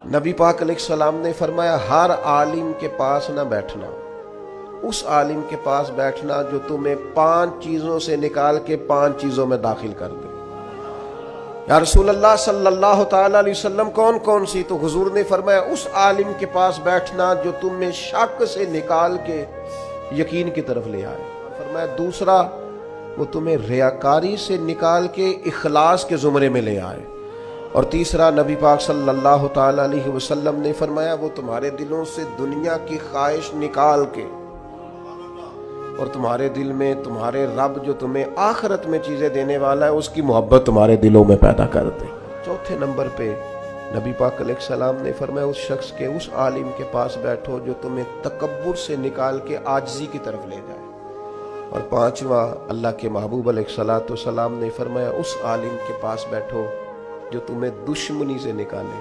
नबी पाक अलैहिस्सलाम ने फरमाया, हर आलिम के पास ना बैठना, उस आलिम के पास बैठना जो तुम्हें 5 चीजों से निकाल के 5 चीजों में दाखिल कर दे। या रसूल अल्लाह सल्लल्लाहु ताला अलैहि वसल्लम कौन कौन सी? तो हुजूर ने फरमाया, उस आलिम के पास बैठना जो तुम्हें शक से निकाल के यकीन की तरफ ले आए। फरमाया दूसरा, वो तुम्हें रियाकारी से निकाल के इखलास के जुमरे में ले आए। और तीसरा, नबी पाक सल्लल्लाहु ताला अलैहि वसल्लम ने फरमाया, वो तुम्हारे दिलों से दुनिया की ख्वाहिश निकाल के और तुम्हारे दिल में तुम्हारे रब जो तुम्हें आखिरत में चीजें देने वाला है उसकी मोहब्बत तुम्हारे दिलों में पैदा कर दे। चौथे नंबर पे नबी पाक अलैहिस्सलाम ने फरमाया, उस शख्स के, उस आलिम के पास बैठो जो तुम्हें तकब्बुर से निकाल के आजिज़ी की तरफ ले जाए। और पांचवा, अल्लाह के महबूब अलैहिस्सलातु वस्सलाम ने फरमाया, उस आलिम के पास बैठो जो तुम्हें दुश्मनी से निकाले।